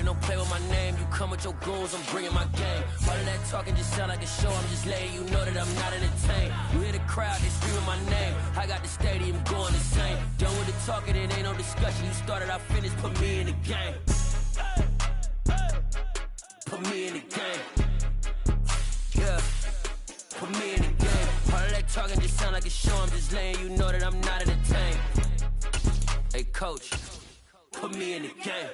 don't play with my name. You come with your goons, I'm bringing my game. All of that talking just sound like a show. I'm just letting you know that I'm not entertained. You hear the crowd, they screaming my name. I got the stadium going insane. Done with the talking, it ain't no discussion. You started, I finished, put me in the game. Put me in the game. Yeah, put me in the game. All of that talking just sound like a show. I'm just letting you know that I'm not entertained. Hey coach, put me in the game.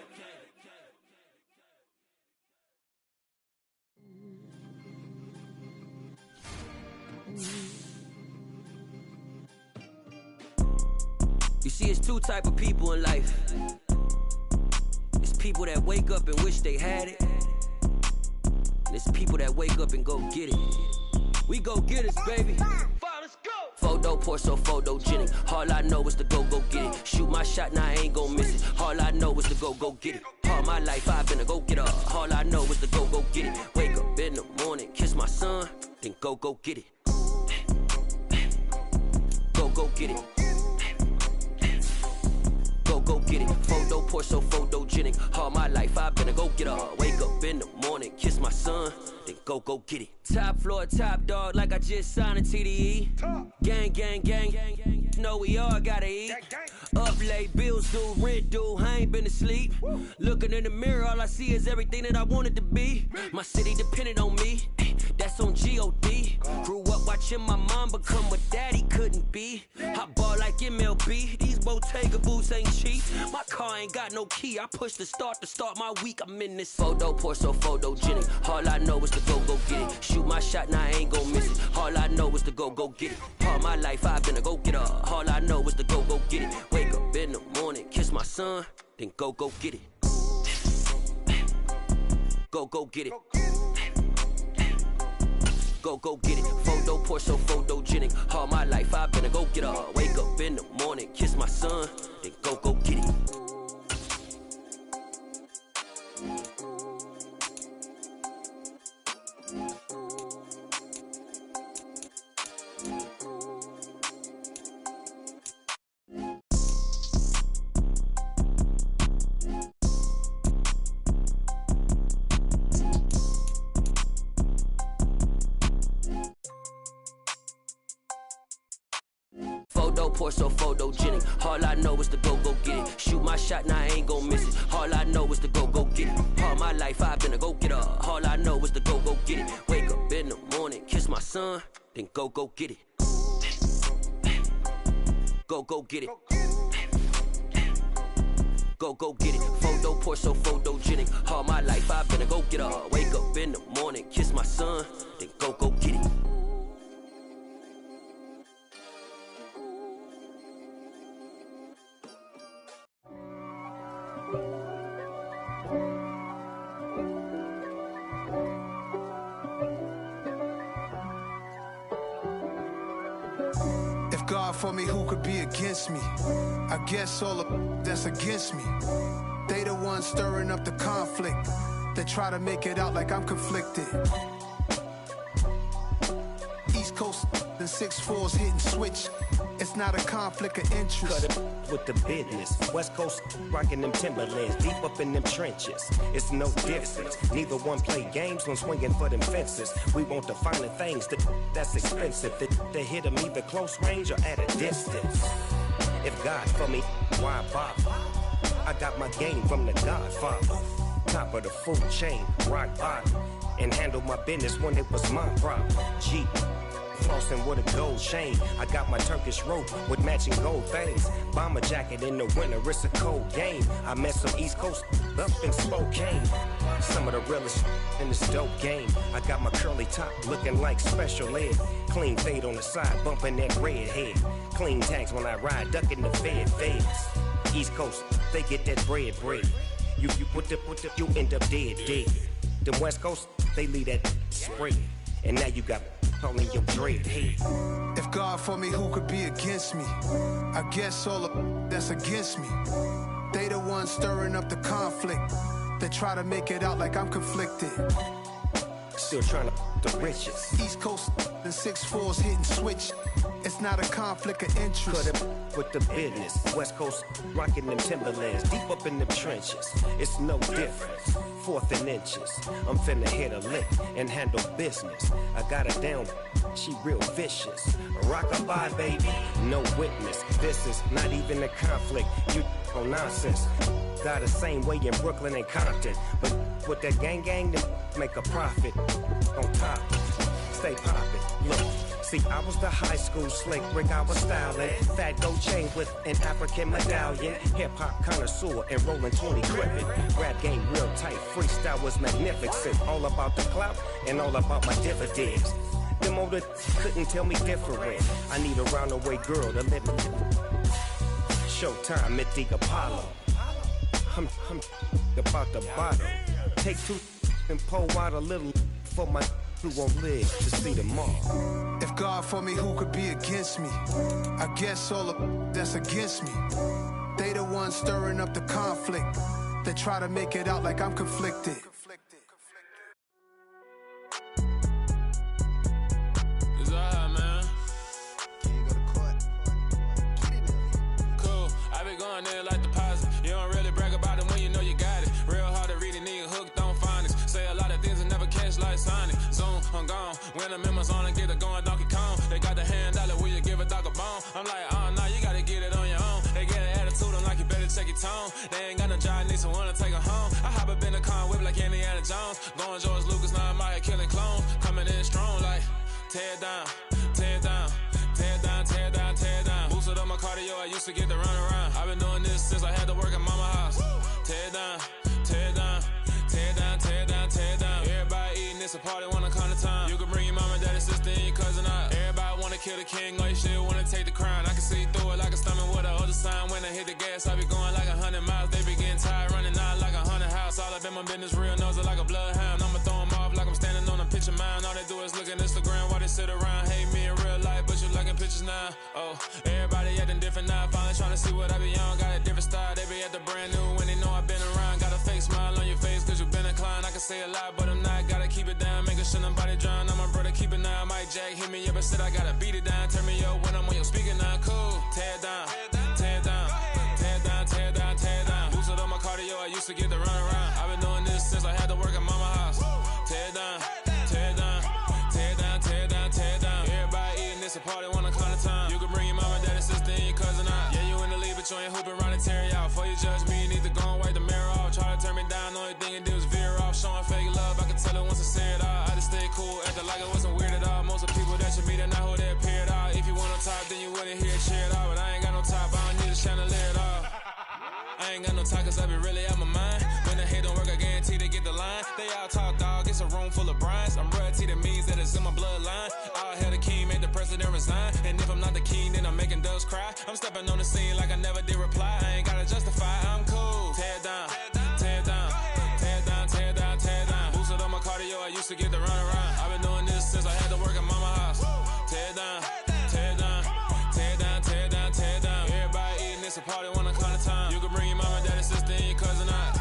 You see, it's two type of people in life. It's people that wake up and wish they had it, and it's people that wake up and go get it. We go get it, baby. Let's go. Photo pour so photogenic. All I know is to go get it. Shoot my shot, now I ain't gon' miss it. All I know is to go get it. All my life I've been a go-getter. All I know is to go get it. Wake up in the morning, kiss my son, then go get it. Go get it. Go get it. Photo pour so photogenic. All my life I've been a go-getter. Wake up in the morning, kiss my son, then go get it. Top floor, top dog, like I just signed a TDE. Gang, gang, gang. Know we all gotta eat. Up late, bills due, rent due, I ain't been asleep. Looking in the mirror, all I see is everything that I wanted to be. My city depended on me, that's on G.O.D. Grew up watching my mom become what daddy couldn't be. I ball like MLB, these Bottega boots ain't cheap. My car ain't got no key, I push the start to start my week. I'm in this photo pour so photogenic. All I know is to go get it. Shoot my shot, now I ain't gon' miss it. All I know is to go get it. All my life I've been a go-getter. All I know is to go get it. Wake up in the morning, kiss my son, then go get it. Go get it. Go get it. Photo pour so photogenic. All my life I've been a go-getter. Wake up in the morning, kiss my son, then go get it. Photo pour so photogenic. All I know is to go get it. Shoot my shot, now I ain't gon' miss it. All I know is to go get it. All my life I've been a go-getter. All I know is to go get it. Wake up in the morning, kiss my son, then go get it. Go get it. Go get it. Photo pour so photogenic. All my life I've been a go-getter. Wake up in the morning, kiss my son, then go get it. If God for me, who could be against me? I guess all of that's against me. They the ones stirring up the conflict. They try to make it out like I'm conflicted. East Coast and 6'4's hitting switch. It's not a conflict of interest. Cut it with the business. West Coast rocking them Timberlands, deep up in them trenches. It's no difference. Neither one play games when swinging for them fences. We want the finer things that's expensive. They hit them either close range or at a distance. If God for me, why bother? I got my game from the Godfather. Top of the food chain, rock bottom. And handle my business when it was my problem. G. Flossing with a gold chain. I got my Turkish rope with matching gold things. Bomber jacket in the winter, it's a cold game. I met some East Coast up in Spokane. Some of the realest in this dope game. I got my curly top looking like special ed. Clean fade on the side, bumping that red head. Clean tags when I ride, ducking the feds. East Coast, they get that bread. You put the, you end up dead. Them West Coast, they leave that spread. And now you got all in your dread head. If God for me, who could be against me? I guess all of that's against me. They the ones stirring up the conflict. They try to make it out like I'm conflicted. still trying to the riches. East Coast and 6'4s hitting switch. It's not a conflict of interest. Cut it with the business. West Coast rocking them Timberlands, deep up in them trenches. It's no difference. Fourth and inches. I'm finna hit a lick and handle business. I got her down, she real vicious. Rock-a-bye, baby, no witness. This is not even a conflict. You on nonsense. Got the same way in Brooklyn and Compton, but with that gang, then make a profit. On top, stay poppin'. Look. See, I was the high school slick Rick, I was styling. Fat gold chain with an African medallion. Hip-hop connoisseur and rolling 20 gripping. Rap game real tight, freestyle was magnificent. All about the clout and all about my dividends. Them older couldn't tell me different. I need a round-the-way girl to live in. Showtime at the Apollo. I'm about the bottle. Take two and pour out a little for my who won't live to see tomorrow. If God for me, who could be against me? I guess all of that's against me. They the ones stirring up the conflict. They try to make it out like I'm conflicted. It's alright, man. Can you go to court? Get in there. Cool. I be going there like deposit. You don't really brag about it when you know you got it. Real hard to read a nigga hooked on phonics. Say a lot of things and never catch like Sonic. Zoom, I'm gone. When I'm in my zone, I get it going Donkey Kong. They got the hand dollar, will you give a dog a bone? I'm like, oh no, you gotta get it on your own. They get an attitude, I'm like, you better check your tone. They ain't got no job, need someone to take her home. I hop up in the car, whip like Indiana Jones. Going George Lucas, now I'm out here killing clones. Coming in strong like, tear down, tear down, tear down, tear down, tear down. Boosted up my cardio, I used to get to run around. I've been doing this since I had to work at mama house. Tear down, tear down, tear down, tear down, tear down. Everybody eating, it's a party, wanna come to time. You can bring your mama, daddy, sister, and your cousin out. Everybody wanna kill the king, or you shit wanna take the crown. I can see through it like a stomach with a other sign. When I hit the gas, I be going like 100 miles. They be getting tired, running out like 100 house. All up in my business, real nose it like a bloodhound. I'ma throw 'em off like I'm standing on a picture mound. All they do is look at Instagram while they sit around. Hate me in real life, but you liking pictures now. Oh, everybody acting different now. Finally trying to see what I be on. Got a different style, they be at the brand new when they know I've been around. Got a fake smile on your face, cause you been inclined. I can say a lot, but I'm not. Gotta keep it down, making sure nobody drown. I'm my brother, keep it now. Mike Jack hit me up and said I gotta beat it down. Turn me up when I'm on your speaker now. Cool, tear down, tear down, tear down, tear down, tear down. Boosted up my cardio, I used to get to run around. I've been doing this since I had to work at mama house. Tear down, tear down, tear down, tear down, tear down. Everybody eating, it's a party, wanna come to time. You can bring your mama, daddy, sister, and your cousin out. Yeah, you in the league, but you ain't hooping around and tear you out. Before you judge me, you need to go and wipe the mirror off. Try to turn me down, only thing it did was veer off. Showing fake love, I can tell it once I say it all. I just stay cool, acting like it wasn't weird at all. Most of the people that you meet are not who they appear at all. If you want on top, then you wouldn't hear it cheer at all. But I ain't got no top, I don't need a chandelier at all. I ain't got no talk, cause I be really out my mind. When the hate don't work, I guarantee they get the line. They all talk, dog, it's a room full of brines. I'm royalty, that means that it's in my bloodline. All hell the king, made the president resign. And if I'm not the king, then I'm making doves cry. I'm stepping on the scene like I never did reply. I ain't gotta justify, I'm cool. Tear down, tear down, tear down, tear down, tear down. Boosted up my cardio, I used to get to run around. I've been doing this since I had to work at mama house. Tear down, tear down, tear down, tear down, tear down. Everybody eating, it's a party, wanna come to time. You can bring your mama, daddy, sister, and your cousin out.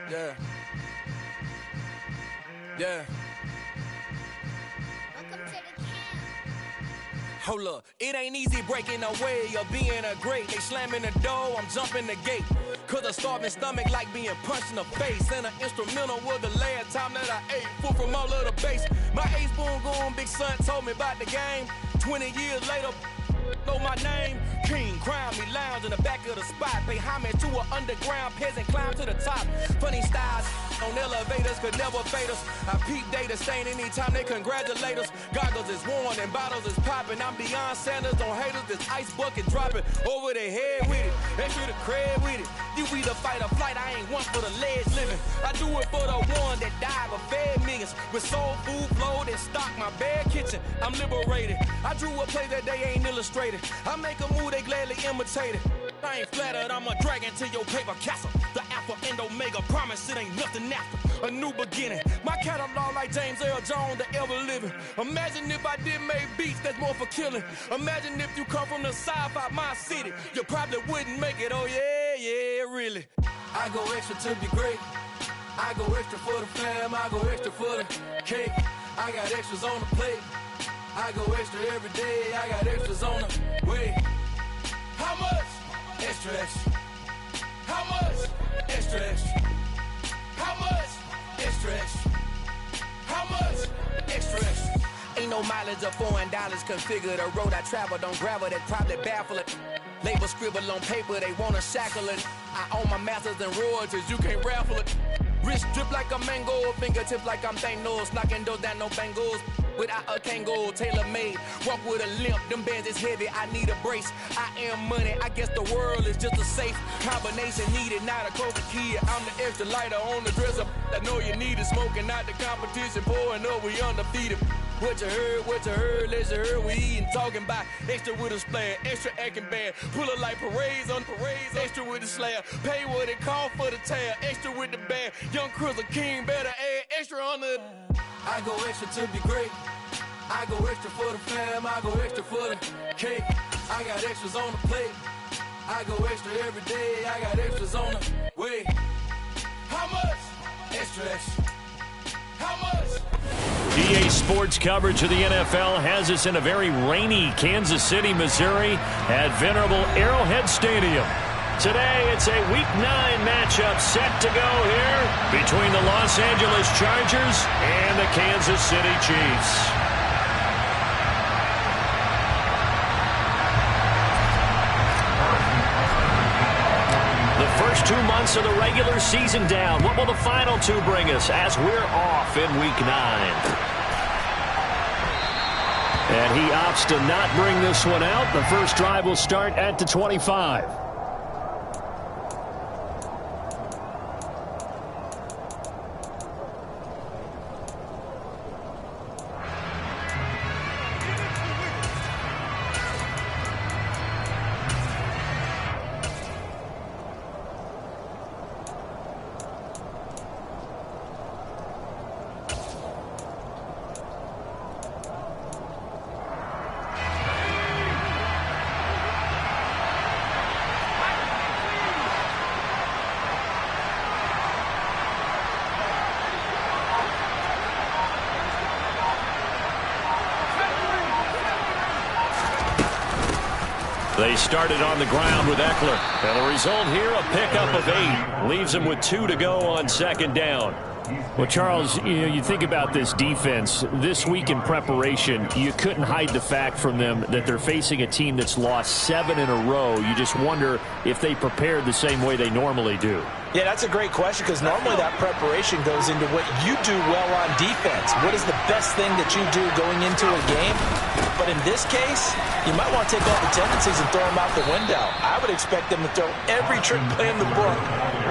Yeah. Yeah. Welcome to the camp. Hold up, it ain't easy breaking away or being a great. They slamming the door, I'm jumping the gate. Cause a starving stomach like being punched in the face. And an instrumental was the last time that I ate. Full from all of the bass. My ace boom going big son told me about the game. 20 years later, know my name. King, crown me, lounge in the back of the spot. Pay homage to an underground peasant, climb to the top. Funny styles on elevators could never fade us. I peep data stain anytime they congratulate us. Goggles is worn and bottles is popping. I'm beyond Sanders on haters. This ice bucket dropping over their head with it. Extra the cred with it. You either fight or flight. I ain't one for the ledge living. I do it for the one that died but fed millions. With soul food flow that stock my bad kitchen. I'm liberated. I drew a play that they ain't illustrated. I make a move they gladly imitate it. I ain't flattered, I'm a dragon to your paper castle. The Alpha and Omega, promise it ain't nothing after. A new beginning. My catalog like James Earl Jones, the ever living. Imagine if I did make beats that's more for killing. Imagine if you come from the sci-fi my city. You probably wouldn't make it, oh yeah, really. I go extra to be great. I go extra for the fam, I go extra for the cake. I got extras on the plate. I go extra every day, I got extras on the way. How much? Extra, extra. How much? Extra, extra. How much? Extra, extra. How much? Extra, extra. Ain't no mileage of $4 configure the road I travel. Don't gravel that probably baffle it. Label scribble on paper, they wanna shackle it. I own my masters and royalties, you can't raffle it. Wrist drip like a mango, fingertips like I'm Thanos. Knocking those down, no bangles. Without a Kango, tailor-made. Walk with a limp, them bands is heavy, I need a brace. I am money, I guess the world is just a safe combination needed, not a closer key. I'm the extra lighter on the dresser. I know you need it, smoking out the competition, pouring up, we undefeated. What you heard, let's you heard, we eating, talking about extra with a splash, extra acting bad. Pull it like parades on parades, extra with the slab. Pay what it call for the tab, extra with the bag. Young Chris a king, better add extra on the. I go extra to be great. I go extra for the fam, I go extra for the cake. I got extras on the plate. I go extra every day, I got extras on the way. How much? Extra, extra. How much? EA Sports coverage of the NFL has us in a very rainy Kansas City, Missouri at venerable Arrowhead Stadium. Today, it's a Week 9 matchup set to go here between the Los Angeles Chargers and the Kansas City Chiefs. The first 2 months of the regular season down. What will the final 2 bring us as we're off in Week 9? And he opts to not bring this one out. The first drive will start at the 25. They started on the ground with Eckler. And the result here, a pickup of 8. Leaves them with 2 to go on second down. Well, Charles, you think about this defense. This week in preparation, you couldn't hide the fact from them that they're facing a team that's lost 7 in a row. You just wonder if they prepared the same way they normally do. Yeah, that's a great question because normally that preparation goes into what you do well on defense. What is the best thing that you do going into a game? But in this case, you might want to take all the tendencies and throw them out the window. I would expect them to throw every trick play in the book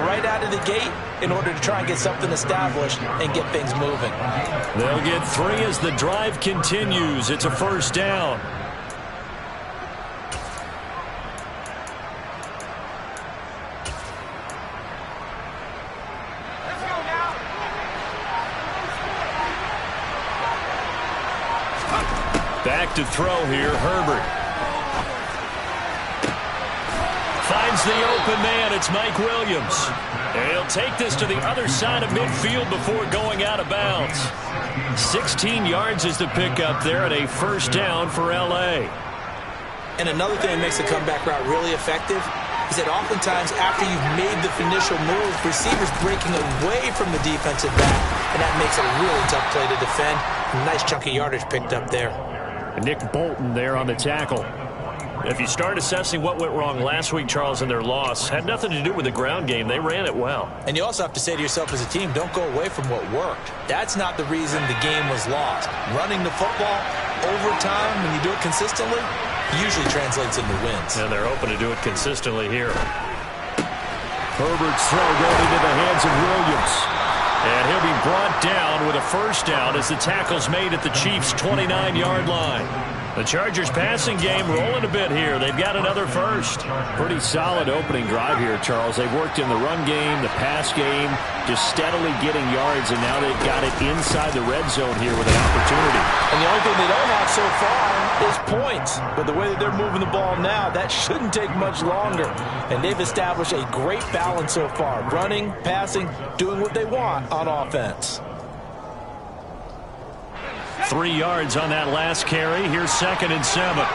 right out of the gate in order to try and get something established and get things moving. They'll get 3 as the drive continues. It's a first down. Back to throw here, Herbert. Finds the open man, it's Mike Williams. And he'll take this to the other side of midfield before going out of bounds. 16 yards is the pickup there at a first down for L.A. And another thing that makes the comeback route really effective is that oftentimes after you've made the initial move, receivers breaking away from the defensive back, and that makes it a really tough play to defend. A nice chunk of yardage picked up there. Nick Bolton there on the tackle. If you start assessing what went wrong last week, Charles, in their loss, had nothing to do with the ground game. They ran it well. And you also have to say to yourself as a team, don't go away from what worked. That's not the reason the game was lost. Running the football over time, when you do it consistently, usually translates into wins. And they're hoping to do it consistently here. Herbert's throw going into the hands of Williams. And he'll be brought down with a first down as the tackle's made at the Chiefs' 29-yard line. The Chargers passing game rolling a bit here. They've got another first. Pretty solid opening drive here, Charles. They've worked in the run game, the pass game, just steadily getting yards, and now they've got it inside the red zone here with an opportunity. And the only thing they don't have so far is points. But the way that they're moving the ball now, that shouldn't take much longer. And they've established a great balance so far. Running, passing, doing what they want on offense. 3 yards on that last carry. Here's 2nd and 7.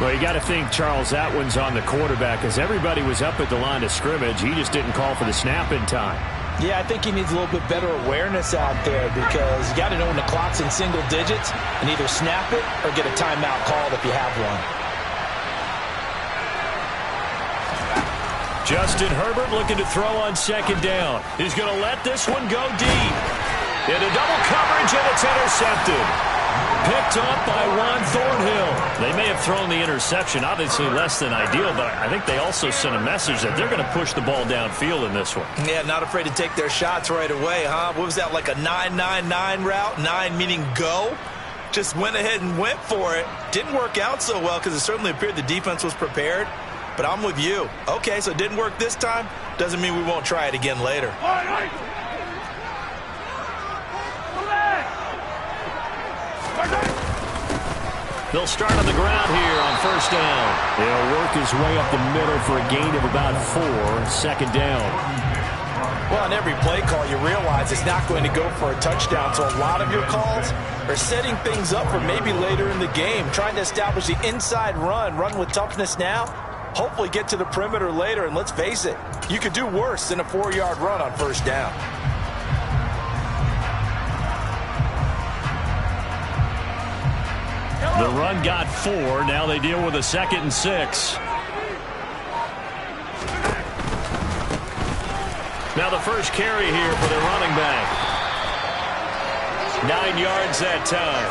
Well, you got to think, Charles, that one's on the quarterback as everybody was up at the line of scrimmage. He just didn't call for the snap in time. Yeah, I think he needs a little bit better awareness out there because you got to know when the clock's in single digits and either snap it or get a timeout called if you have one. Justin Herbert looking to throw on 2nd down. He's going to let this one go deep. Into double coverage, and it's intercepted. Picked up by Juan Thornhill. They may have thrown the interception, obviously less than ideal, but I think they also sent a message that they're going to push the ball downfield in this one. Yeah, not afraid to take their shots right away, huh? What was that, like a 9-9-9 route? 9 meaning go? Just went ahead and went for it. Didn't work out so well because it certainly appeared the defense was prepared. But I'm with you. Okay, so it didn't work this time. Doesn't mean we won't try it again later. They'll start on the ground here on 1st down. He'll work his way up the middle for a gain of about 4. 2nd down. Well, on every play call, you realize it's not going to go for a touchdown. So a lot of your calls are setting things up for maybe later in the game, trying to establish the inside run with toughness now. Hopefully get to the perimeter later, and let's face it, you could do worse than a 4-yard run on 1st down. The run got 4. Now they deal with a 2nd and 6. Now the first carry here for the running back. 9 yards that time.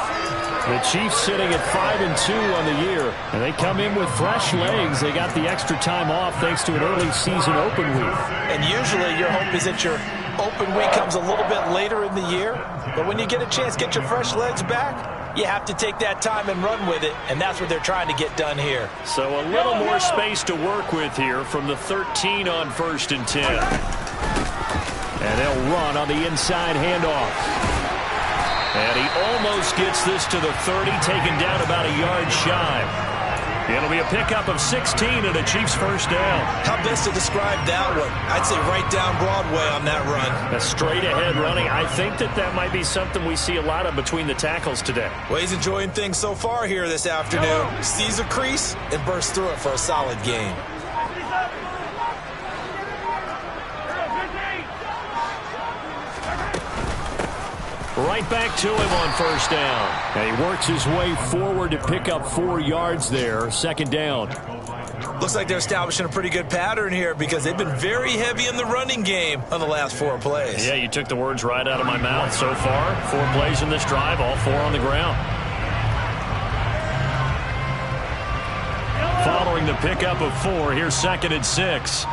The Chiefs sitting at 5-2 on the year, and they come in with fresh legs. They got the extra time off thanks to an early season open week. And usually your hope is that your open week comes a little bit later in the year, but when you get a chance to get your fresh legs back, you have to take that time and run with it, and that's what they're trying to get done here. So a little more space to work with here from the 13 on 1st and 10. And they'll run on the inside handoff. And he almost gets this to the 30, taken down about a yard shy. It'll be a pickup of 16 and a Chiefs first down. How best to describe that one? I'd say right down Broadway on that run. A straight ahead running. I think that might be something we see a lot of between the tackles today. Well, he's enjoying things so far here this afternoon. Sees a crease and bursts through it for a solid gain. Right back to him on 1st down. And he works his way forward to pick up 4 yards there. 2nd down. Looks like they're establishing a pretty good pattern here because they've been very heavy in the running game on the last 4 plays. Yeah, you took the words right out of my mouth so far. 4 plays in this drive, all 4 on the ground. Following the pickup of 4, here's 2nd and 6.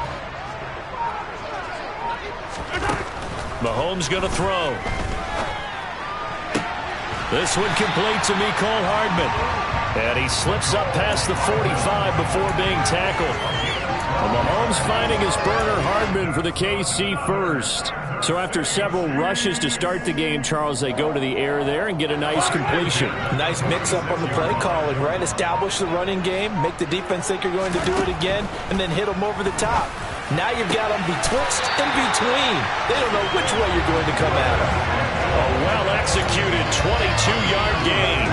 Mahomes going to throw. This one complete to Mecole Hardman. And he slips up past the 45 before being tackled. Well, Mahomes finding his burner, Hardman, for the KC first. So after several rushes to start the game, Charles, they go to the air there and get a nice completion. Nice mix-up on the play calling, right? Establish the running game, make the defense think you're going to do it again, and then hit them over the top. Now you've got them betwixt and between. They don't know which way you're going to come at them. A well-executed 22-yard gain.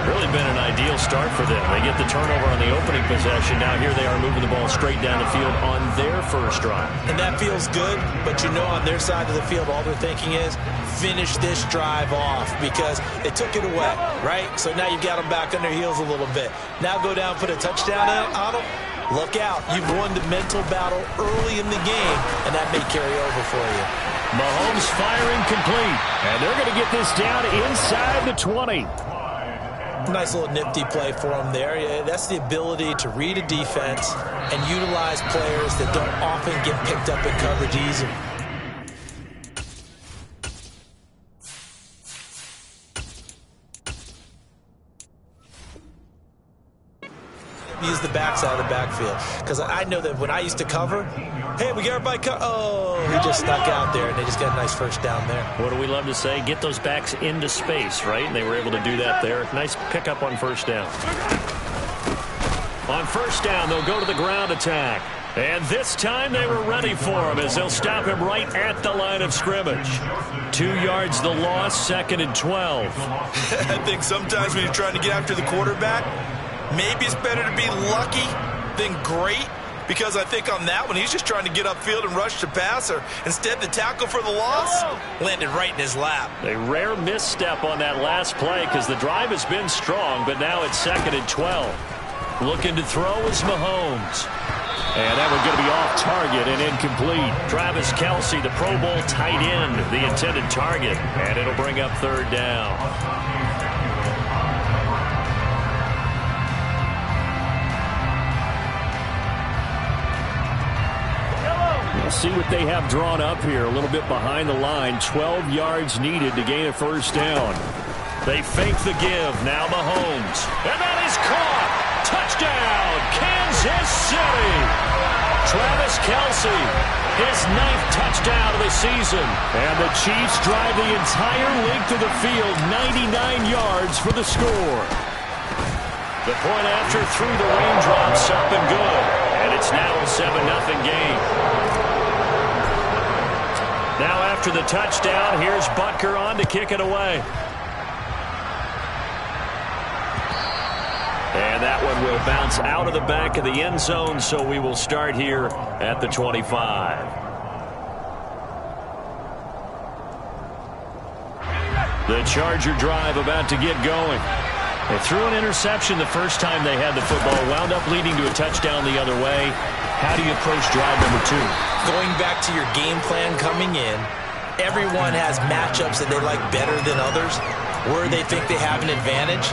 Really been an ideal start for them. They get the turnover on the opening possession. Now here they are moving the ball straight down the field on their first drive. And that feels good, but you know on their side of the field all they're thinking is finish this drive off because they took it away, right? So now you've got them back on their heels a little bit. Now go down, put a touchdown on them. Look out. You've won the mental battle early in the game, and that may carry over for you. Mahomes firing complete, and they're going to get this down inside the 20. Nice little nifty play for him there. Yeah, that's the ability to read a defense and utilize players that don't often get picked up in coverage easily. Use the backside of the backfield because I know that when I used to cover, hey, we got everybody oh, he just snuck out there and they just got a nice first down there. What do we love to say? Get those backs into space, right? And they were able to do that there. Nice pickup on first down. On first down, they'll go to the ground attack. And this time they were ready for him as they'll stop him right at the line of scrimmage. 2 yards the loss, 2nd and 12. I think sometimes when you're trying to get after the quarterback, maybe it's better to be lucky than great, because I think on that one, he's just trying to get upfield and rush the passer. Instead, the tackle for the loss landed right in his lap. A rare misstep on that last play because the drive has been strong, but now it's 2nd and 12. Looking to throw is Mahomes. And that one's going to be off target and incomplete. Travis Kelce, the Pro Bowl tight end, the intended target, and it'll bring up 3rd down. See what they have drawn up here. A little bit behind the line. 12 yards needed to gain a first down. They fake the give. Now Mahomes. And that is caught. Touchdown, Kansas City. Travis Kelce, his 9th touchdown of the season. And the Chiefs drive the entire length of the field, 99 yards for the score. The point after through the raindrops up and good. And it's now a 7-0 game. Now after the touchdown, here's Butker on to kick it away. And that one will bounce out of the back of the end zone, so we will start here at the 25. The Charger drive about to get going. They threw an interception the first time they had the football, wound up leading to a touchdown the other way. How do you approach drive number 2? Going back to your game plan coming in, everyone has matchups that they like better than others, where they think they have an advantage.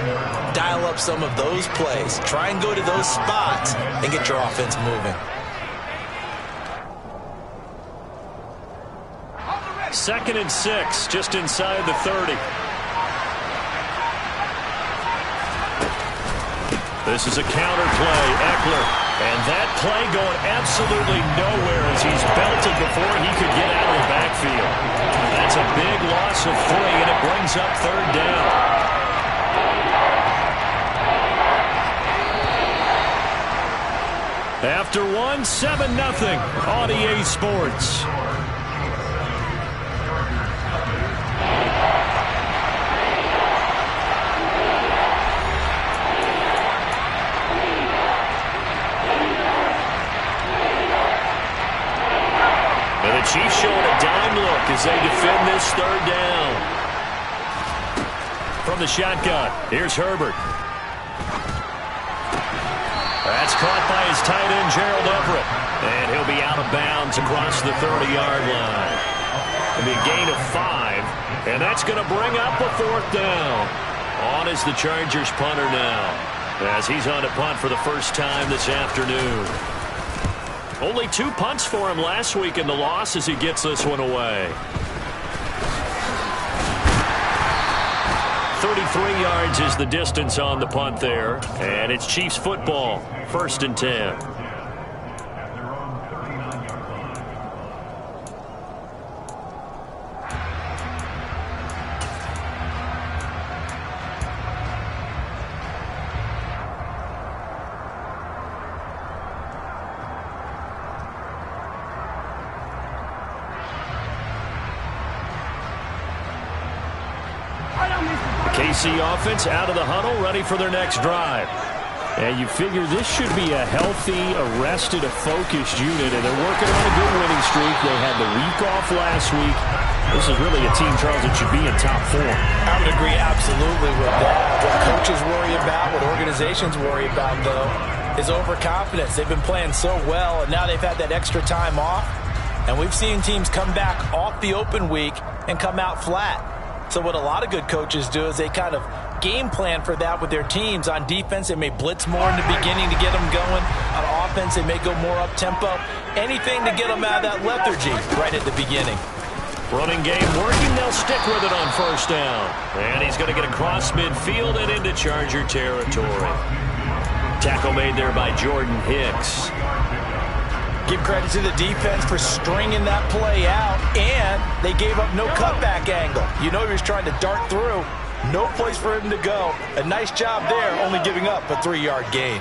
Dial up some of those plays. Try and go to those spots and get your offense moving. 2nd and 6, just inside the 30. This is a counter play, Eckler. And that play going absolutely nowhere as he's belted before he could get out of the backfield. That's a big loss of 3, and it brings up 3rd down. After 1, 7-0 on EA Sports. Chiefs showing a dime look as they defend this 3rd down. From the shotgun, here's Herbert. That's caught by his tight end, Gerald Everett. And he'll be out of bounds across the 30-yard line. It'll be a gain of 5, and that's going to bring up a 4th down. On is the Chargers punter now, as he's on to punt for the first time this afternoon. Only 2 punts for him last week in the loss as he gets this one away. 33 yards is the distance on the punt there. And it's Chiefs football, 1st and 10. KC offense out of the huddle, ready for their next drive. And you figure this should be a healthy, arrested, a focused unit, and they're working on a good winning streak. They had the week off last week. This is really a team, Charles, that should be in top form. I would agree absolutely with that. What coaches worry about, what organizations worry about, though, is overconfidence. They've been playing so well, and now they've had that extra time off. And we've seen teams come back off the open week and come out flat. So what a lot of good coaches do is they kind of game plan for that with their teams. On defense, they may blitz more in the beginning to get them going. On offense, they may go more up-tempo. Anything to get them out of that lethargy right at the beginning. Running game working. They'll stick with it on first down. And he's going to get across midfield and into Charger territory. Tackle made there by Jordan Hicks. Give credit to the defense for stringing that play out, and they gave up no cutback angle. You know he was trying to dart through. No place for him to go. A nice job there, only giving up a 3-yard gain.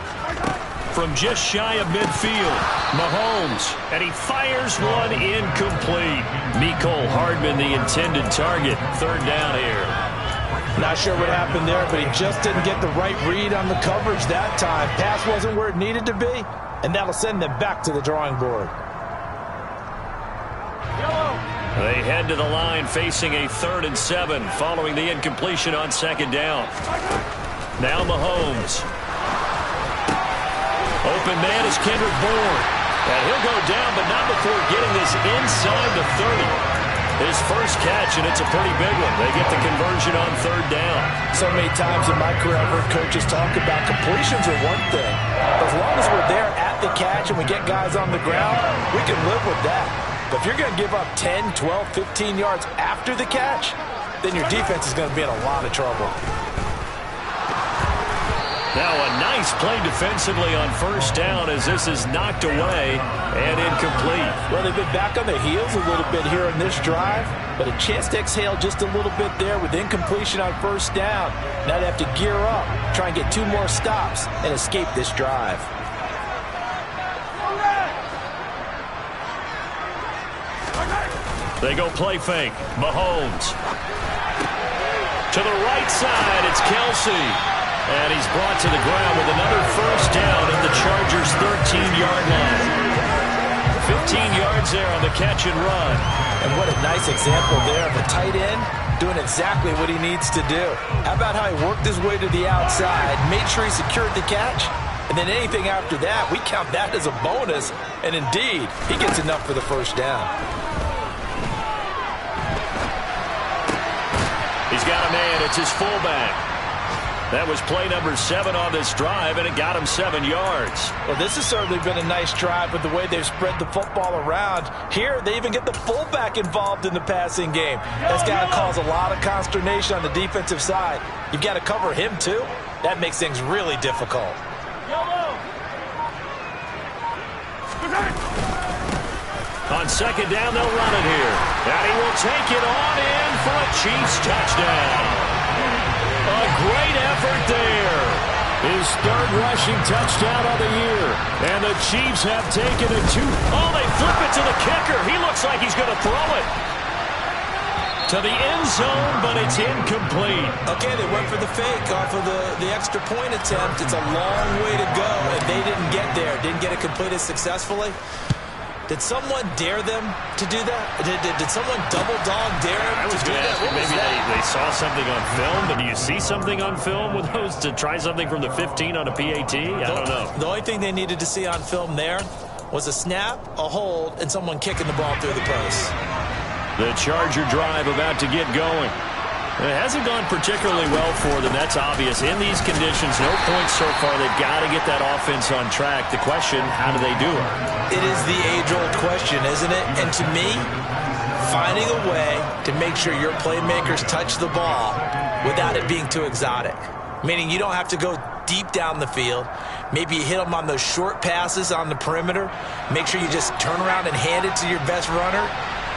From just shy of midfield, Mahomes, and he fires one incomplete. Mecole Hardman, the intended target. Third down here. Not sure what happened there, but he just didn't get the right read on the coverage that time. Pass wasn't where it needed to be, and that'll send them back to the drawing board. They head to the line facing a 3rd and 7 following the incompletion on second down. Now Mahomes. Open man is Kendrick Bourne. And he'll go down, but not before getting this inside the 30. His first catch, and it's a pretty big one. They get the conversion on third down. So many times in my career I've heard coaches talk about completions are one thing. But as long as we're there at the catch and we get guys on the ground, we can live with that. But if you're going to give up 10, 12, 15 yards after the catch, then your defense is going to be in a lot of trouble. Now a nice play defensively on first down as this is knocked away and incomplete. Well, they've been back on their heels a little bit here in this drive, but a chance to exhale just a little bit there with incompletion on first down. Now they have to gear up, try and get 2 more stops, and escape this drive. They go play fake. Mahomes. To the right side, it's Kelsey. And he's brought to the ground with another first down at the Chargers' 13-yard line. 15 yards there on the catch and run. And what a nice example there of a tight end doing exactly what he needs to do. How about how he worked his way to the outside, made sure he secured the catch, and then anything after that, we count that as a bonus. And indeed, he gets enough for the first down. He's got a man. It's his fullback. That was play number 7 on this drive, and it got him 7 yards. Well, this has certainly been a nice drive with the way they've spread the football around. Here, they even get the fullback involved in the passing game. That's got to cause a lot of consternation on the defensive side. You've got to cover him, too. That makes things really difficult. On second down, they'll run it here. And he will take it on in for a Chiefs touchdown. A great effort there. His 3rd rushing touchdown of the year. And the Chiefs have taken it to... Oh, they flip it to the kicker. He looks like he's going to throw it to the end zone, but it's incomplete. Okay, they went for the fake off of the extra point attempt. It's a long way to go, and they didn't get there. Didn't get it completed successfully. Did someone dare them to do that? Did someone double dog dare them to do that? Maybe they saw something on film, but do you see something on film with those to try something from the 15 on a PAT? I don't know. The only thing they needed to see on film there was a snap, a hold, and someone kicking the ball through the post. The Charger drive about to get going. It hasn't gone particularly well for them. That's obvious. In these conditions, no points so far. They've got to get that offense on track. The question, how do they do it? It is the age-old question, isn't it? And to me, finding a way to make sure your playmakers touch the ball without it being too exotic. Meaning you don't have to go deep down the field. Maybe you hit them on those short passes on the perimeter. Make sure you just turn around and hand it to your best runner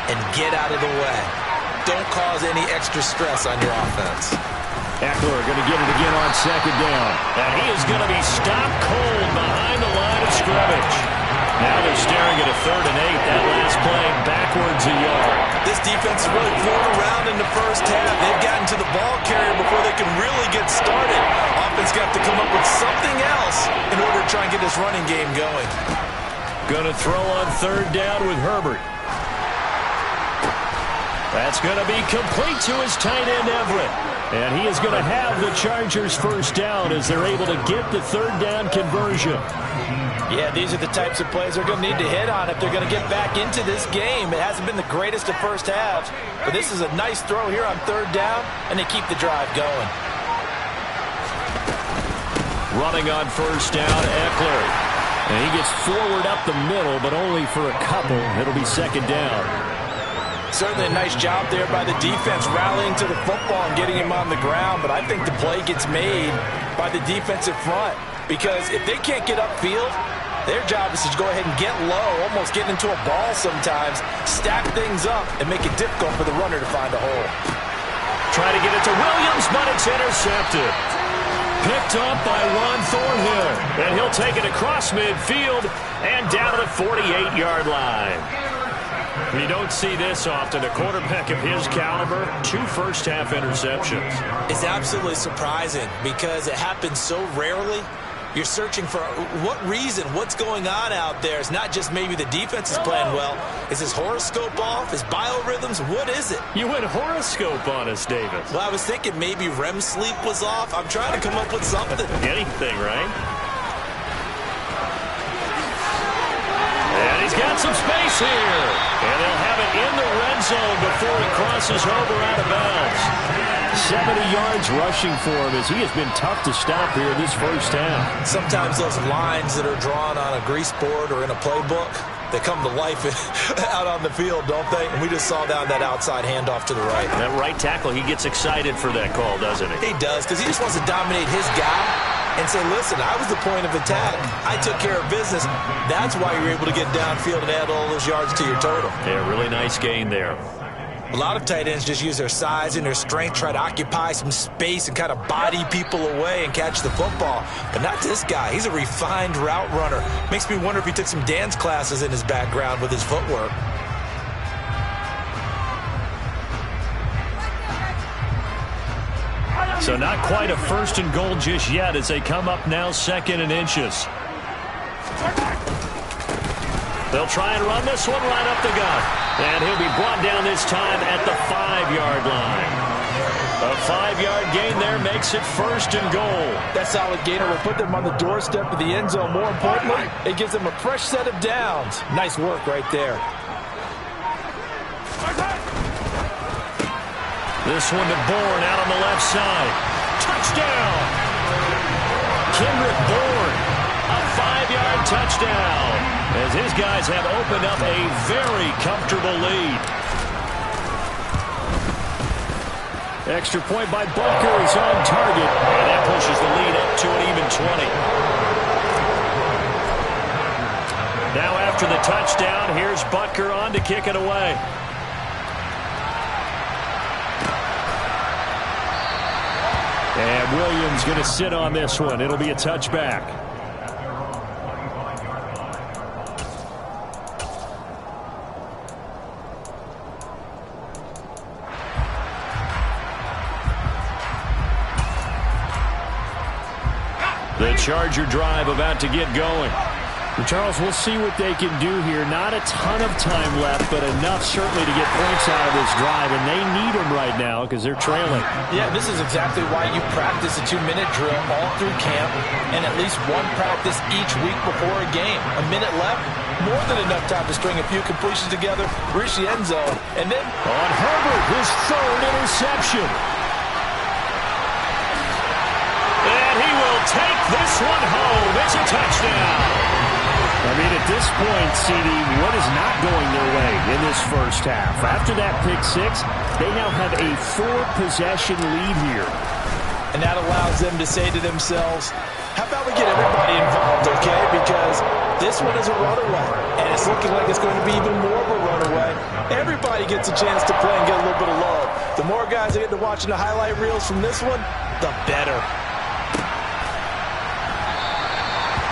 and get out of the way. Don't cause any extra stress on your offense. Eckler going to get it again on second down. And he is going to be stopped cold behind the line of scrimmage. Now they're staring at a 3rd and 8. That last play backwards a yard. This this defense is really fooling around in the first half. They've gotten to the ball carrier before they can really get started. Offense got to come up with something else in order to try and get this running game going. Going to throw on third down with Herbert. That's going to be complete to his tight end, Everett. And he is going to have the Chargers first down as they're able to get the third down conversion. Yeah, these are the types of plays they're going to need to hit on if they're going to get back into this game. It hasn't been the greatest of first halves, but this is a nice throw here on third down, and they keep the drive going. Running on first down, Eckler. And he gets forward up the middle, but only for a couple. It'll be second down. Certainly a nice job there by the defense rallying to the football and getting him on the ground, but I think the play gets made by the defensive front because if they can't get upfield, their job is to go ahead and get low, almost get into a ball sometimes, stack things up, and make it difficult for the runner to find a hole. Try to get it to Williams, but it's intercepted. Picked up by Ron Thornhill, and he'll take it across midfield and down to the 48-yard line. You don't see this often. A quarterback of his caliber, 2 first-half interceptions. It's absolutely surprising because it happens so rarely. You're searching for what reason, what's going on out there. It's not just maybe the defense is playing well. Is his horoscope off? His biorhythms? What is it? You went horoscope on us, Davis. Well, I was thinking maybe REM sleep was off. I'm trying to come up with something. Anything, right? And he's got some space here. And they'll have it in the red zone before he crosses over out of bounds. 70 yards rushing for him as he has been tough to stop here this first half. Sometimes those lines that are drawn on a grease board or in a playbook, they come to life out on the field, don't they? And we just saw down that outside handoff to the right. That right tackle, he gets excited for that call, doesn't he? He does, because he just wants to dominate his guy and say, listen, I was the point of attack. I took care of business. That's why you're able to get downfield and add all those yards to your total. Yeah, really nice gain there. A lot of tight ends just use their size and their strength, try to occupy some space and kind of body people away and catch the football. But not this guy. He's a refined route runner. Makes me wonder if he took some dance classes in his background with his footwork. So not quite a first and goal just yet as they come up now 2nd and inches. They'll try and run this one right up the gut. And he'll be brought down this time at the 5-yard line. A 5-yard gain there makes it 1st and goal. That solid gainer will put them on the doorstep of the end zone. More importantly, it gives them a fresh set of downs. Nice work right there. This one to Bourne out on the left side. Touchdown! Kendrick Bourne, a 5-yard touchdown. As his guys have opened up a very comfortable lead. Extra point by Butker is on target. And that pushes the lead up to an even 20. Now after the touchdown, here's Butker on to kick it away. And Williams going to sit on this one. It'll be a touchback. The Charger drive about to get going. Well, Charles, we'll see what they can do here. Not a ton of time left, but enough certainly to get points out of this drive, and they need them right now because they're trailing. Yeah, this is exactly why you practice a 2-minute drill all through camp and at least one practice each week before a game. A minute left, more than enough time to string a few completions together, reach the end zone, and then on Herbert, his 3rd interception. And he will take this one home. It's a touchdown. I mean, at this point, CD, what is not going their way in this first half? After that pick 6, they now have a 4-possession lead here. And that allows them to say to themselves, how about we get everybody involved, okay? Because this one is a runaway, and it's looking like it's going to be even more of a runaway. Everybody gets a chance to play and get a little bit of love. The more guys that get to watching the highlight reels from this one, the better.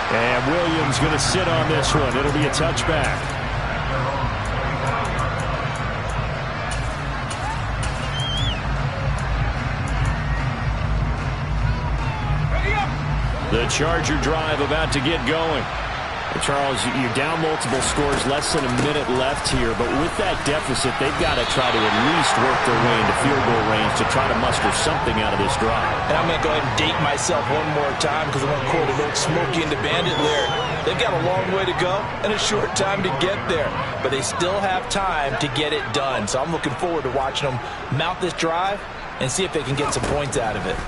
And Williams going to sit on this one. It'll be a touchback. The Charger drive about to get going. Charles, you're down multiple scores, less than a minute left here, but with that deficit, they've got to try to at least work their way into field goal range to try to muster something out of this drive. And I'm going to go ahead and date myself one more time because I want to quote an old Smokey and the Bandit lyric. They've got a long way to go and a short time to get there, but they still have time to get it done. So I'm looking forward to watching them mount this drive and see if they can get some points out of it.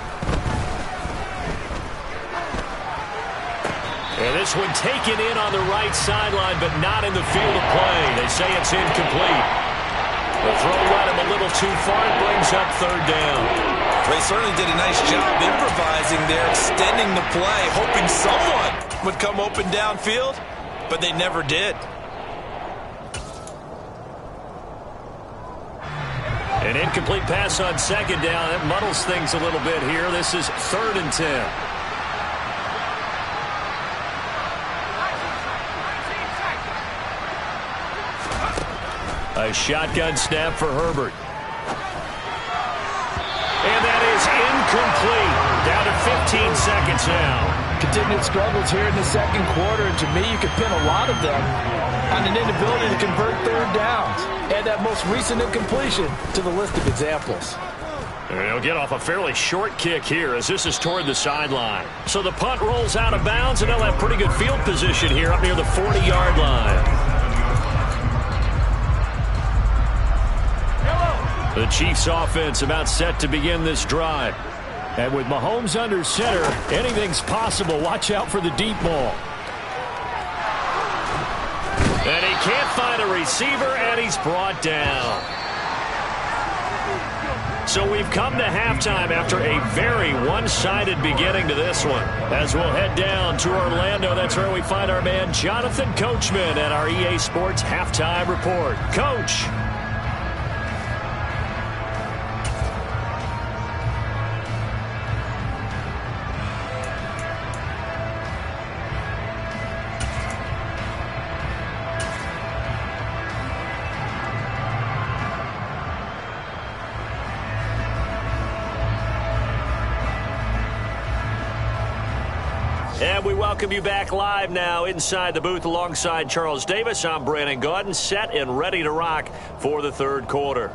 And this one taken in on the right sideline, but not in the field of play. They say it's incomplete. The throw led him a little too far and brings up third down. They certainly did a nice job improvising there, extending the play, hoping someone would come open downfield, but they never did. An incomplete pass on second down. That muddles things a little bit here. This is 3rd and 10. A shotgun snap for Herbert. And that is incomplete. Down to 15 seconds now. Continued struggles here in the second quarter, and to me, you could pin a lot of them on an inability to convert third downs. Add that most recent incompletion to the list of examples. They'll get off a fairly short kick here as this is toward the sideline. So the punt rolls out of bounds, and they'll have pretty good field position here up near the 40-yard line. The Chiefs offense about set to begin this drive. And with Mahomes under center, anything's possible. Watch out for the deep ball. And he can't find a receiver, and he's brought down. So we've come to halftime after a very one-sided beginning to this one. As we'll head down to Orlando, that's where we find our man Jonathan Coachman at our EA Sports Halftime Report. Coach. And we welcome you back live now inside the booth alongside Charles Davis. I'm Brandon Gaudin, set and ready to rock for the third quarter.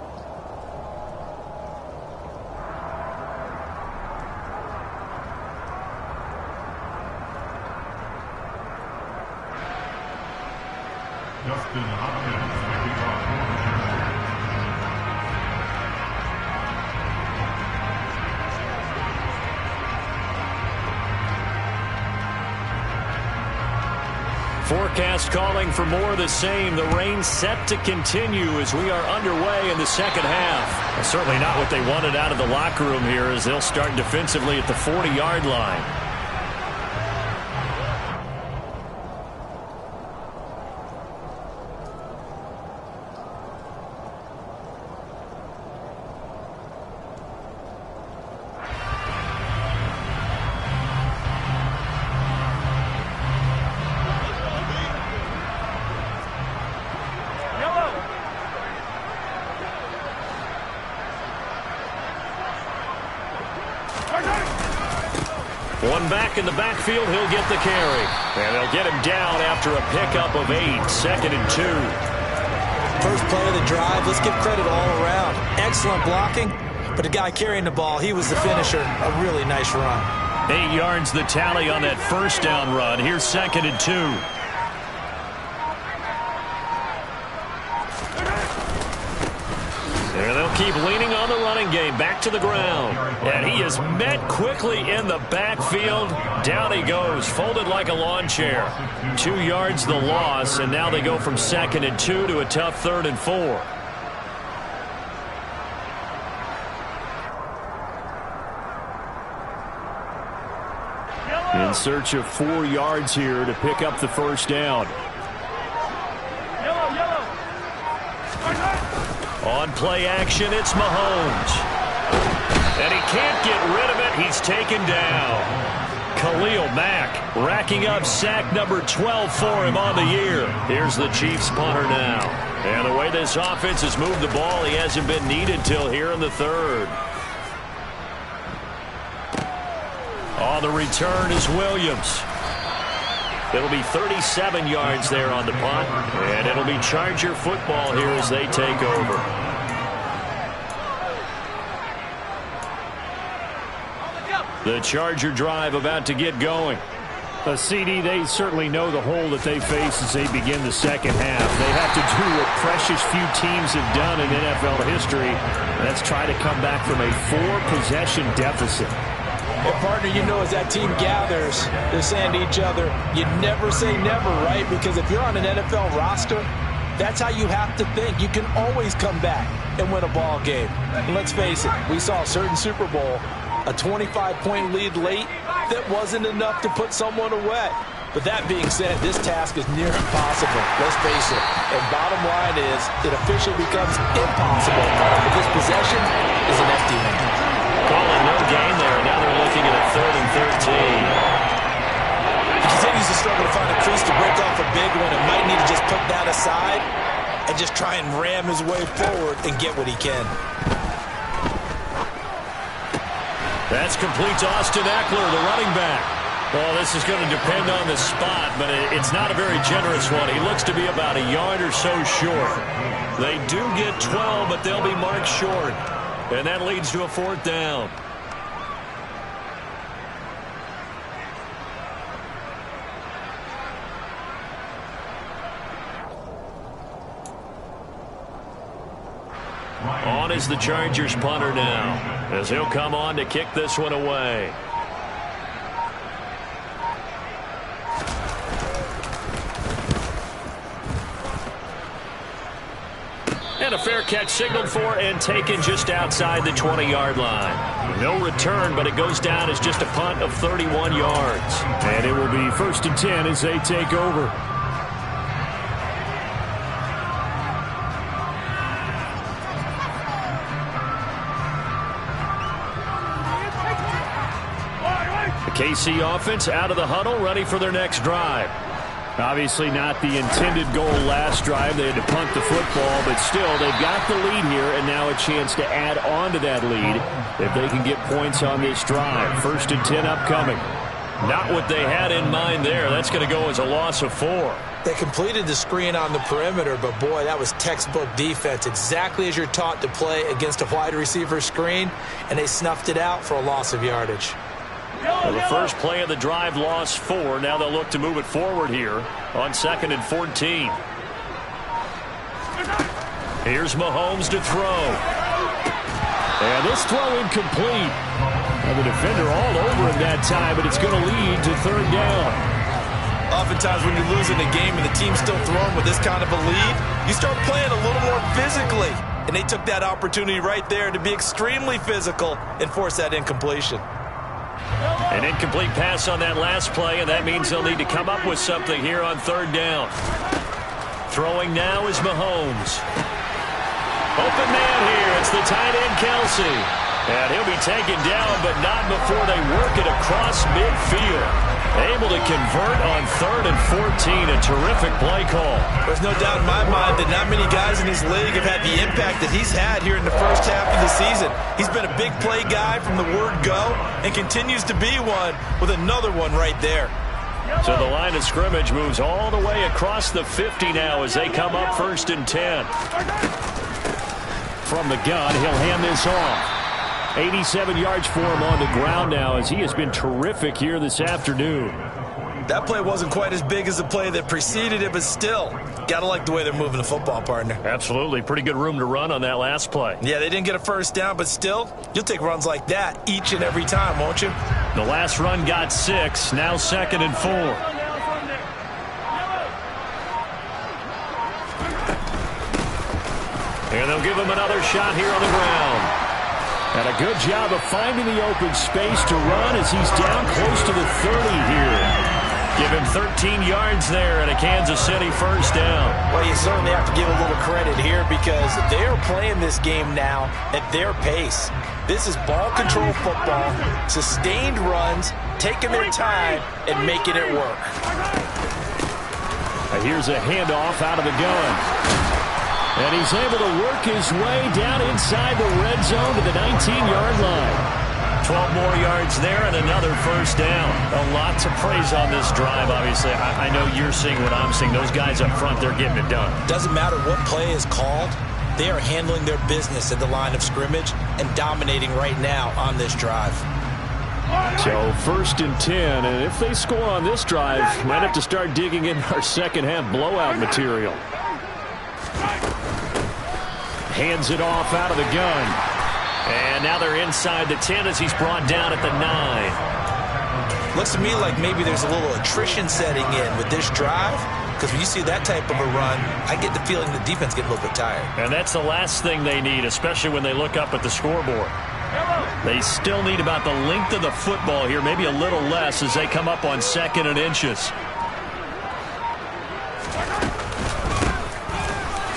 Forecast calling for more of the same. The rain set to continue as we are underway in the second half. Well, certainly not what they wanted out of the locker room here as they'll start defensively at the 40-yard line. One back in the backfield, he'll get the carry. And they'll get him down after a pickup of 8, 2nd and 2. First play of the drive, let's give credit all around. Excellent blocking, but the guy carrying the ball, he was the finisher. A really nice run. 8 yards the tally on that first down run. Here's 2nd and 2. And they'll keep leaning on the running game. Back to the ground. And he is met quickly in the backfield. Down he goes, folded like a lawn chair. 2 yards the loss, and now they go from 2nd and 2 to a tough 3rd and 4. In search of 4 yards here to pick up the first down. On play action, it's Mahomes. And he can't get rid of it. He's taken down. Khalil Mack racking up sack number 12 for him on the year. Here's the Chiefs punter now. And the way this offense has moved the ball, he hasn't been needed till here in the third. On the return is Williams. It'll be 37 yards there on the punt, and it'll be Charger football here as they take over. The Charger drive about to get going. CD, they certainly know the hole that they face as they begin the second half. They have to do what precious few teams have done in NFL history. That's try to come back from a 4-possession deficit. And partner, you know, as that team gathers, they're saying to each other, you never say never, right? Because if you're on an NFL roster, that's how you have to think. You can always come back and win a ball game. And let's face it, we saw a certain Super Bowl, a 25-point lead late, that wasn't enough to put someone away. But that being said, this task is near impossible. Let's face it. And bottom line is, it officially becomes impossible. But this possession is an empty one. Calling no gain there. Now they're looking at a 3rd and 13. He continues to struggle to find a crease to break off a big one and might need to just put that aside and just try and ram his way forward and get what he can. That's complete to Austin Eckler, the running back. Well, this is going to depend on the spot, but it's not a very generous one. He looks to be about a yard or so short. They do get 12, but they'll be marked short. And that leads to a 4th down. On is the Chargers punter now, as he'll come on to kick this one away. And a fair catch signaled for and taken just outside the 20-yard line. No return, but it goes down as just a punt of 31 yards. And it will be 1st and 10 as they take over. KC offense out of the huddle, ready for their next drive. Obviously not the intended goal last drive. They had to punt the football, but still they've got the lead here and now a chance to add on to that lead if they can get points on this drive. 1st and 10 upcoming. Not what they had in mind there. That's going to go as a loss of 4. They completed the screen on the perimeter, but boy, that was textbook defense. Exactly as you're taught to play against a wide receiver screen, and they snuffed it out for a loss of yardage. Well, the first play of the drive lost 4. Now they'll look to move it forward here on 2nd and 14. Here's Mahomes to throw. And this throw incomplete. And the defender all over him that time, but it's going to lead to 3rd down. Oftentimes when you're losing a game and the team's still throwing with this kind of a lead, you start playing a little more physically. And they took that opportunity right there to be extremely physical and force that incompletion. An incomplete pass on that last play, and that means they'll need to come up with something here on 3rd down. Throwing now is Mahomes. Open man here. It's the tight end, Kelsey. And he'll be taken down, but not before they work it across midfield. Able to convert on 3rd and 14. A terrific play call. There's no doubt in my mind that not many guys in this league have had the impact that he's had here in the first half of the season. He's been a big play guy from the word go and continues to be one with another one right there. So the line of scrimmage moves all the way across the 50 now as they come up 1st and 10. From the gun, he'll hand this off. 87 yards for him on the ground now as he has been terrific here this afternoon. That play wasn't quite as big as the play that preceded it, but still, got to like the way they're moving the football, partner. Absolutely. Pretty good room to run on that last play. Yeah, they didn't get a 1st down, but still, you'll take runs like that each and every time, won't you? The last run got 6, now 2nd and 4. And they'll give him another shot here on the ground. And a good job of finding the open space to run as he's down close to the 30 here. Give him 13 yards there and a Kansas City 1st down. Well, you certainly have to give a little credit here because they're playing this game now at their pace. This is ball control football, sustained runs, taking their time and making it work. Here's a handoff out of the gun. And he's able to work his way down inside the red zone to the 19-yard line. 12 more yards there and another first down. A lot to praise on this drive, obviously. I know you're seeing what I'm seeing. Those guys up front, they're getting it done. Doesn't matter what play is called. They are handling their business at the line of scrimmage and dominating right now on this drive. So 1st and 10, and if they score on this drive, might have to start digging in our second half blowout material. Hands it off out of the gun. And now they're inside the 10 as he's brought down at the 9. Looks to me like maybe there's a little attrition setting in with this drive, because when you see that type of a run, I get the feeling the defense getting a little bit tired. And that's the last thing they need, especially when they look up at the scoreboard. They still need about the length of the football here, maybe a little less as they come up on 2nd and inches.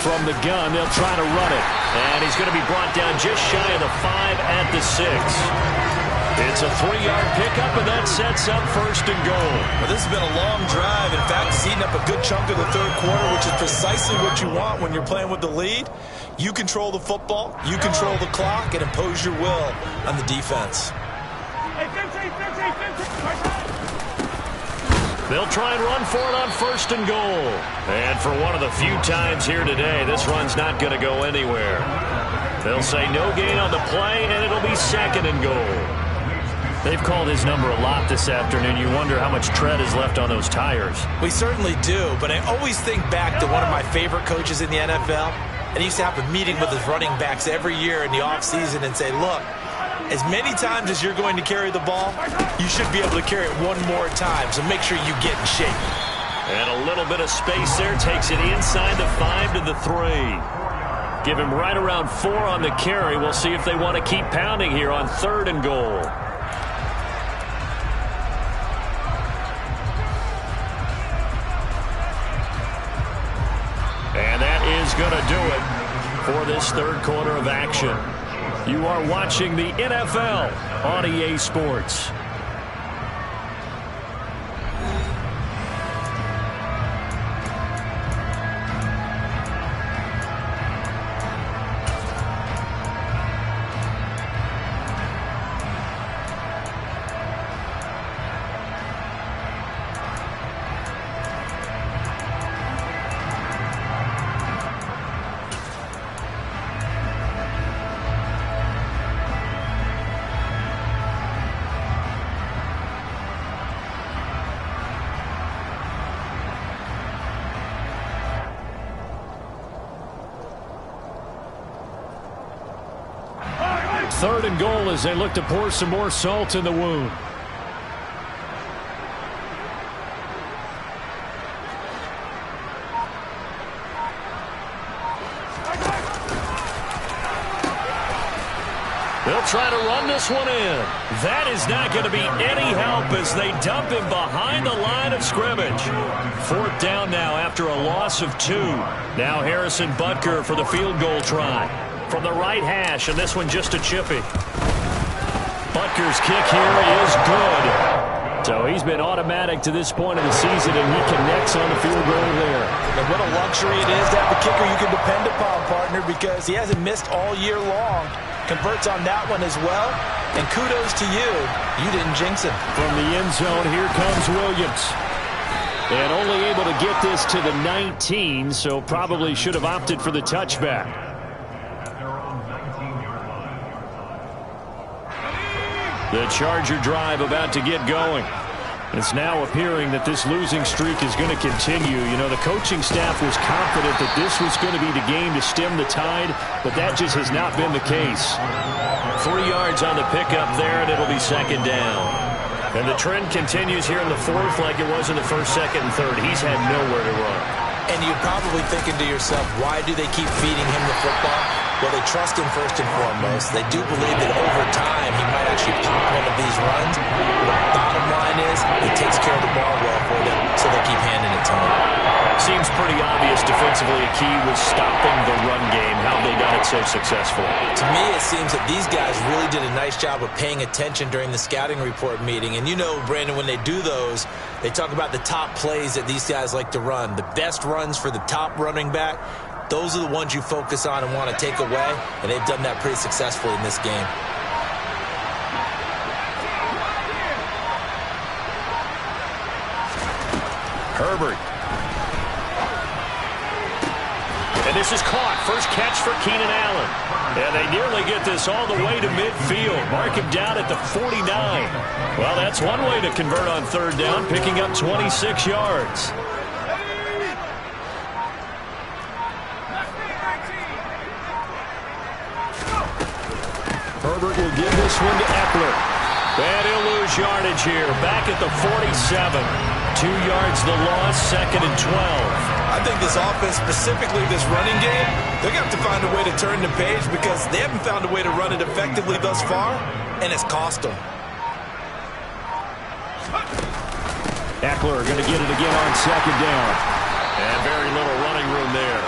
From the gun, they'll try to run it. And he's going to be brought down just shy of the 5 at the 6. It's a 3-yard pickup, and that sets up 1st and goal. Well, this has been a long drive. In fact, it's eating up a good chunk of the 3rd quarter, which is precisely what you want when you're playing with the lead. You control the football, you control the clock, and impose your will on the defense. They'll try and run for it on 1st and goal. And for one of the few times here today, this run's not going to go anywhere. They'll say no gain on the play, and it'll be 2nd and goal. They've called his number a lot this afternoon. You wonder how much tread is left on those tires. We certainly do, but I always think back to one of my favorite coaches in the NFL, and he used to have a meeting with his running backs every year in the offseason and say, look, as many times as you're going to carry the ball, you should be able to carry it one more time, so make sure you get in shape. And a little bit of space there takes it inside the 5 to the 3. Give him right around 4 on the carry. We'll see if they want to keep pounding here on 3rd and goal. And that is going to do it for this 3rd quarter of action. You are watching the NFL on EA Sports. Third and goal as they look to pour some more salt in the wound. They'll try to run this one in. That is not going to be any help as they dump him behind the line of scrimmage. 4th down now after a loss of 2. Now Harrison Butker for the field goal try. From the right hash, and this one just a chippy. Butker's kick here is good. So he's been automatic to this point of the season, and he connects on the field goal there. And what a luxury it is to have a kicker you can depend upon, partner, because he hasn't missed all year long. Converts on that one as well, and kudos to you. You didn't jinx him. From the end zone, here comes Williams. And only able to get this to the 19, so probably should have opted for the touchback. The Charger drive about to get going. It's now appearing that this losing streak is going to continue. You know, the coaching staff was confident that this was going to be the game to stem the tide, but that just has not been the case. 3 yards on the pickup there, and it'll be 2nd down. And the trend continues here in the 4th like it was in the 1st, 2nd, and 3rd. He's had nowhere to run. And you're probably thinking to yourself, why do they keep feeding him the football? Well, they trust him first and foremost. They do believe that over time he might actually pop one of these runs. But the bottom line is he takes care of the ball well for them, so they keep handing it to him. Seems pretty obvious defensively a key was stopping the run game, how they got it so successful. To me, it seems that these guys really did a nice job of paying attention during the scouting report meeting. And you know, Brandon, when they do those, they talk about the top plays that these guys like to run. The best runs for the top running back, those are the ones you focus on and want to take away, and they've done that pretty successfully in this game. Herbert. And this is caught. First catch for Keenan Allen. And they nearly get this all the way to midfield. Mark him down at the 49. Well, that's one way to convert on third down, picking up 26 yards. Herbert will give this one to Eckler. And he'll lose yardage here. Back at the 47. 2 yards the loss, 2nd and 12. I think this offense, specifically this running game, they're going to have to find a way to turn the page because they haven't found a way to run it effectively thus far, and it's cost them. Eckler going to get it again on 2nd down. And very little running room there.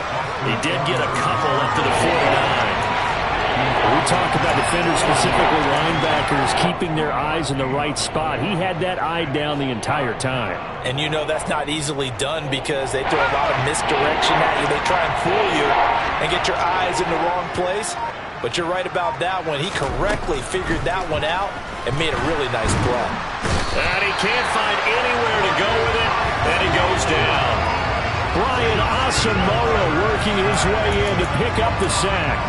He did get a couple up to the 49. We talk about defenders, specifically linebackers, keeping their eyes in the right spot. He had that eye down the entire time. And you know that's not easily done because they throw a lot of misdirection at you. They try and fool you and get your eyes in the wrong place. But you're right about that one. He correctly figured that one out and made a really nice play. And he can't find anywhere to go with it, and he goes down. Brian Asamoah working his way in to pick up the sack.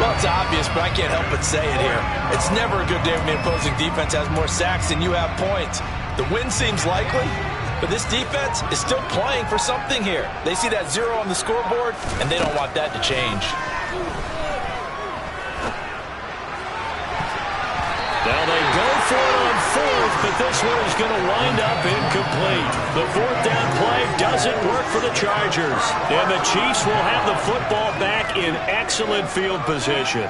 Well, it's obvious, but I can't help but say it here. It's never a good day when the opposing defense has more sacks than you have points. The win seems likely, but this defense is still playing for something here. They see that 0 on the scoreboard, and they don't want that to change. Now they go for it on 4th, but this one is going to wind up incomplete. The 4th down play doesn't work for the Chargers. And the Chiefs will have the football back in excellent field position.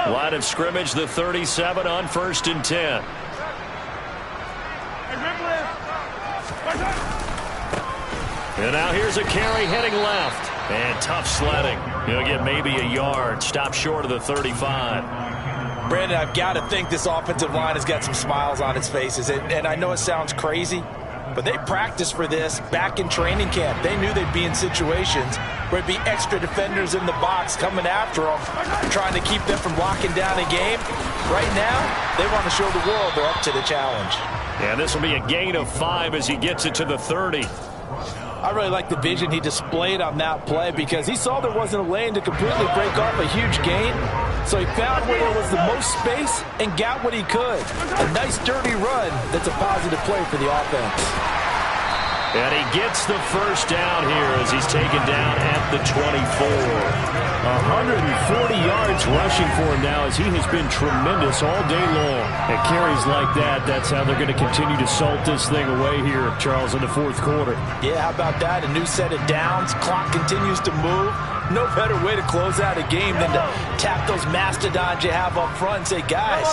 Line of scrimmage, the 37 on 1st and 10. And now here's a carry heading left. And tough sledding. He'll get maybe a yard. Stop short of the 35. Brandon, I've got to think this offensive line has got some smiles on its faces. And I know it sounds crazy, but they practiced for this back in training camp. They knew they'd be in situations where it'd be extra defenders in the box coming after them, trying to keep them from locking down a game. Right now, they want to show the world they're up to the challenge. And this will be a gain of 5 as he gets it to the 30. I really like the vision he displayed on that play because he saw there wasn't a lane to completely break off a huge gain. So he found where there was the most space and got what he could. A nice dirty run that's a positive play for the offense. And he gets the first down here as he's taken down at the 24. 140 yards rushing for him now as he has been tremendous all day long. At carries like that, that's how they're going to continue to salt this thing away here, Charles, in the 4th quarter. Yeah, how about that? A new set of downs. Clock continues to move. No better way to close out a game than to tap those mastodons you have up front and say, guys,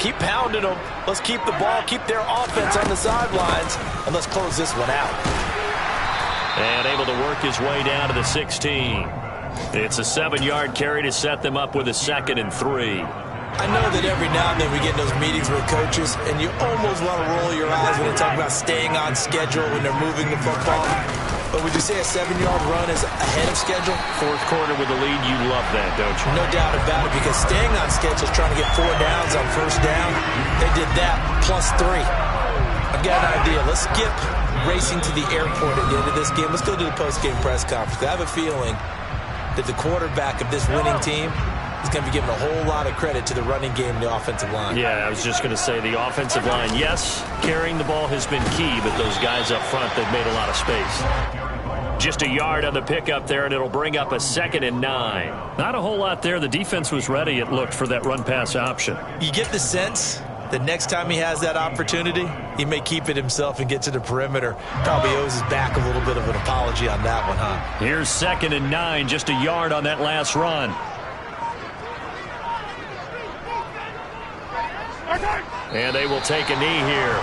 keep pounding them. Let's keep the ball, keep their offense on the sidelines, and let's close this one out. And able to work his way down to the 16. It's a 7-yard carry to set them up with a 2nd and 3. I know that every now and then we get in those meetings with coaches, and you almost want to roll your eyes when they talk about staying on schedule when they're moving the football. But would you say a 7-yard run is ahead of schedule? 4th quarter with the lead, you love that, don't you? No doubt about it, because staying on schedule is trying to get 4 downs on 1st down. They did that plus 3. I've got an idea. Let's skip racing to the airport at the end of this game. Let's go to the post-game press conference. I have a feeling that the quarterback of this winning team is going to be given a whole lot of credit to the running game and the offensive line. Yeah, I was just going to say the offensive line, yes, carrying the ball has been key, but those guys up front, they've made a lot of space. Just a yard on the pickup there, and it'll bring up a 2nd and 9. Not a whole lot there. The defense was ready, it looked, for that run-pass option. You get the sense that next time he has that opportunity, he may keep it himself and get to the perimeter. Probably owes his back a little bit of an apology on that one, huh? Here's 2nd and 9, just a yard on that last run. And they will take a knee here.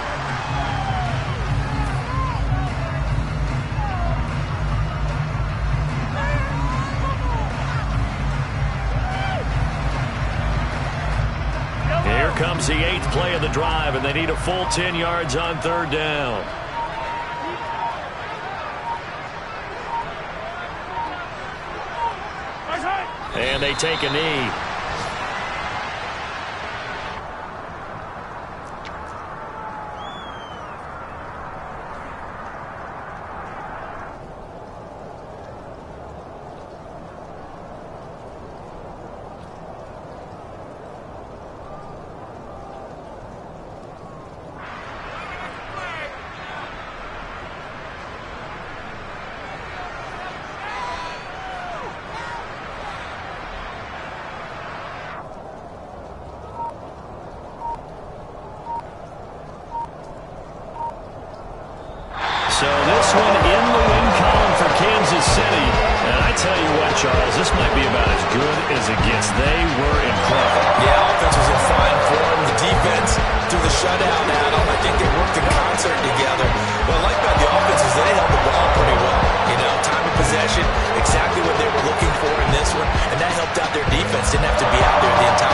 Here comes the 8th play of the drive, and they need a full 10 yards on 3rd down. And they take a knee. as it gets. They were incredible. Yeah, offense was in fine form. The defense through the shutout, Adam. I think they worked in concert together. What I like about the offense is they held the ball pretty well. You know, time of possession, exactly what they were looking for in this one, and that helped out their defense. Didn't have to be out there the entire